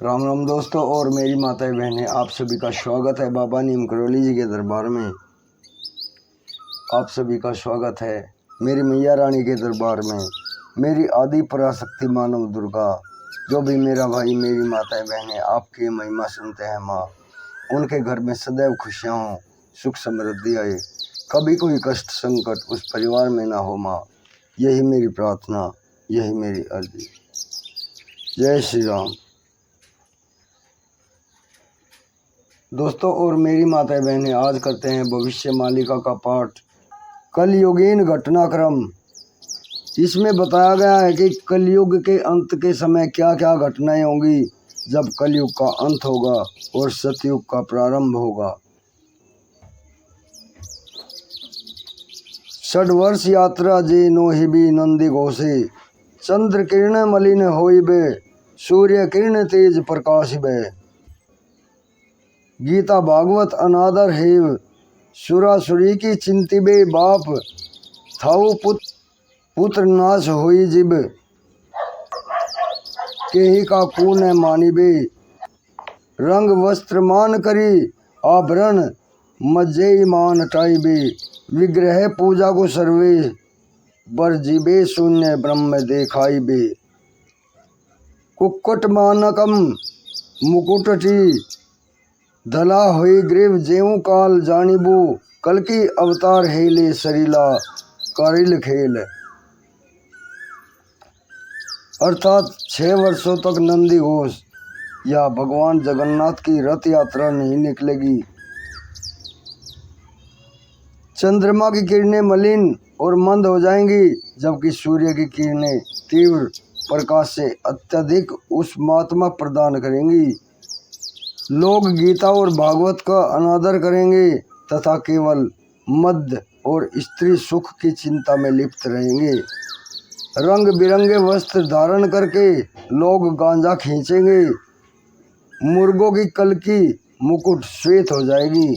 राम राम दोस्तों और मेरी माताएं बहनें, आप सभी का स्वागत है बाबा नीम करौली जी के दरबार में। आप सभी का स्वागत है मेरी मैया रानी के दरबार में। मेरी आदि पराशक्ति मानव दुर्गा, जो भी मेरा भाई मेरी माताएं बहनें आपकी महिमा सुनते हैं माँ, उनके घर में सदैव खुशियाँ हों, सुख समृद्धि आए, कभी कोई कष्ट संकट उस परिवार में ना हो माँ। यही मेरी प्रार्थना, यही मेरी अर्जी। जय श्री राम। दोस्तों और मेरी माताएं बहनें, आज करते हैं भविष्य मालिका का पाठ, कलयुगीन घटनाक्रम। इसमें बताया गया है कि कलयुग के अंत के समय क्या क्या घटनाएं होंगी, जब कलयुग का अंत होगा और सतयुग का प्रारंभ होगा। 6 वर्ष यात्रा जे नोहिबी नंदी घोषे, चंद्र किरण मलिन होइबे, सूर्य किरण तेज प्रकाशिबे। गीता भागवत अनादर हेव, सुरासुरी की चिंतिबे बाप, थाऊ पुत्र नाश होई जिब, केही का कून मानिबे। रंग वस्त्र मान करी, आभरण मज्जई मान टाइबे, विग्रह पूजा को सर्वे, बर जीबे शून्य ब्रह्म देखाइबे। कुक्कुट मानकम मुकुटटी, धला हुई ग्रीव जेऊ काल जानिबू, कल की अवतार हेले सरीला कारिल खेल। अर्थात 6 वर्षों तक नंदी घोष या भगवान जगन्नाथ की रथ यात्रा नहीं निकलेगी। चंद्रमा की किरणें मलिन और मंद हो जाएंगी, जबकि सूर्य की किरणें तीव्र प्रकाश से अत्यधिक उष्मात्मा प्रदान करेंगी। लोग गीता और भागवत का अनादर करेंगे तथा केवल मद्य और स्त्री सुख की चिंता में लिप्त रहेंगे। रंग बिरंगे वस्त्र धारण करके लोग गांजा खींचेंगे। मुर्गों की कल की मुकुट श्वेत हो जाएगी।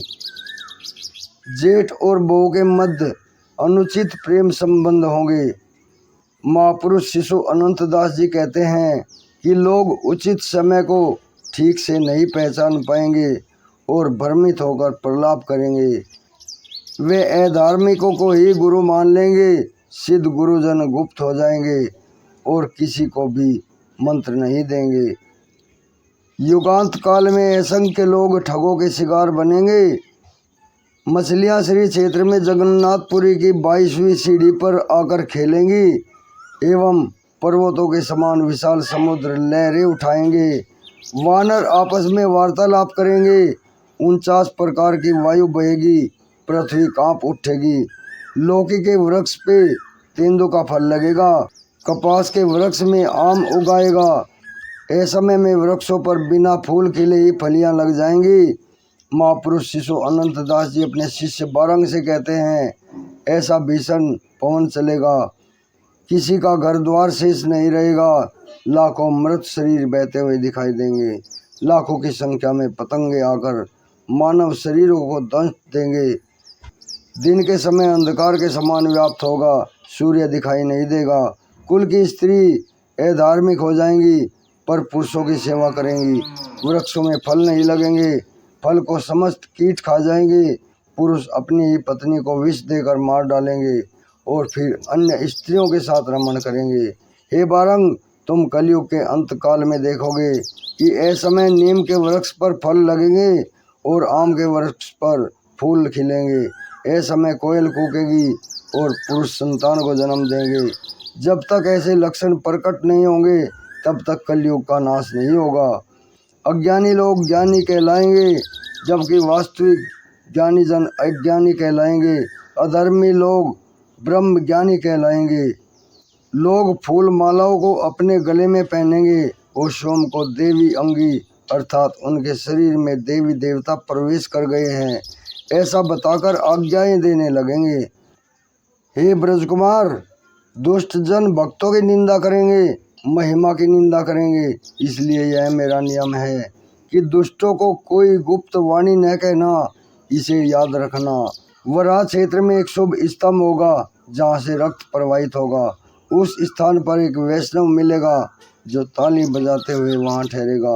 जेठ और बहू के मध्य अनुचित प्रेम संबंध होंगे। महापुरुष शिशु अनंत दास जी कहते हैं कि लोग उचित समय को ठीक से नहीं पहचान पाएंगे और भ्रमित होकर प्रलाप करेंगे। वे अधार्मिकों को ही गुरु मान लेंगे। सिद्ध गुरुजन गुप्त हो जाएंगे और किसी को भी मंत्र नहीं देंगे। युगांत काल में असंख्य लोग ठगों के शिकार बनेंगे। मछलियां श्री क्षेत्र में जगन्नाथपुरी की 22वीं सीढ़ी पर आकर खेलेंगी एवं पर्वतों के समान विशाल समुद्र लहरें उठाएंगे। वानर आपस में वार्तालाप करेंगे। 49 प्रकार की वायु बहेगी, पृथ्वी कांप उठेगी। लौकी के वृक्ष पे तेंदू का फल लगेगा, कपास के वृक्ष में आम उगाएगा। ऐसे समय में वृक्षों पर बिना फूल खिले ही फलियां लग जाएंगी। महापुरुष शिशु अनंत दास जी अपने शिष्य बारंग से कहते हैं, ऐसा भीषण पवन चलेगा, किसी का घर द्वार शेष नहीं रहेगा। लाखों मृत शरीर बहते हुए दिखाई देंगे। लाखों की संख्या में पतंगे आकर मानव शरीरों को दंश देंगे। दिन के समय अंधकार के समान व्याप्त होगा, सूर्य दिखाई नहीं देगा। कुल की स्त्री अधार्मिक हो जाएंगी पर पुरुषों की सेवा करेंगी। वृक्षों में फल नहीं लगेंगे, फल को समस्त कीट खा जाएंगे। पुरुष अपनी ही पत्नी को विष देकर मार डालेंगे और फिर अन्य स्त्रियों के साथ रमण करेंगे। हे बारंग, तुम कलयुग के अंत काल में देखोगे कि ऐसे समय नीम के वृक्ष पर फल लगेंगे और आम के वृक्ष पर फूल खिलेंगे। ऐसे समय कोयल कूकेगी और पुरुष संतान को जन्म देंगे। जब तक ऐसे लक्षण प्रकट नहीं होंगे तब तक कलयुग का नाश नहीं होगा। अज्ञानी लोग ज्ञानी कहलाएंगे, जबकि वास्तविक ज्ञानी जन अज्ञानी कहलाएंगे। अधर्मी लोग ब्रह्म ज्ञानी कहलाएंगे। लोग फूल मालाओं को अपने गले में पहनेंगे और सोम को देवी अंगी अर्थात उनके शरीर में देवी देवता प्रवेश कर गए हैं ऐसा बताकर आज्ञाएं देने लगेंगे। हे ब्रजकुमार, दुष्ट जन भक्तों की निंदा करेंगे, महिमा की निंदा करेंगे। इसलिए यह मेरा नियम है कि दुष्टों को कोई गुप्त वाणी न कहना, इसे याद रखना। वराह क्षेत्र में एक शुभ स्तंभ होगा जहाँ से रक्त प्रवाहित होगा। उस स्थान पर एक वैष्णव मिलेगा जो ताली बजाते हुए वहाँ ठहरेगा।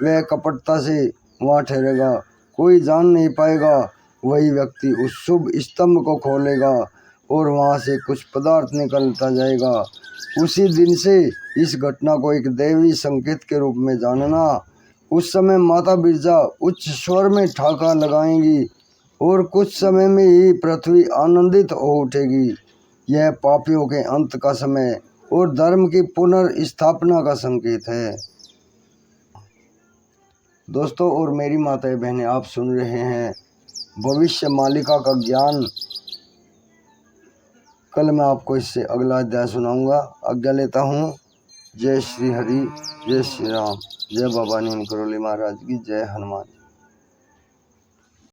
वह कपटता से वहाँ ठहरेगा, कोई जान नहीं पाएगा। वही व्यक्ति उस शुभ स्तंभ को खोलेगा और वहाँ से कुछ पदार्थ निकलता जाएगा। उसी दिन से इस घटना को एक दैवी संकेत के रूप में जानना। उस समय माता बिरजा उच्च स्वर में ठाका लगाएंगी और कुछ समय में ही पृथ्वी आनंदित हो उठेगी। यह पापियों के अंत का समय और धर्म की पुनर्स्थापना का संकेत है। दोस्तों और मेरी माताएं बहनें, आप सुन रहे हैं भविष्य मालिका का ज्ञान। कल मैं आपको इससे अगला अध्याय सुनाऊंगा। आज्ञा लेता हूँ। जय श्री हरि, जय श्री राम, जय बाबा नीम करोली महाराज की, जय हनुमान।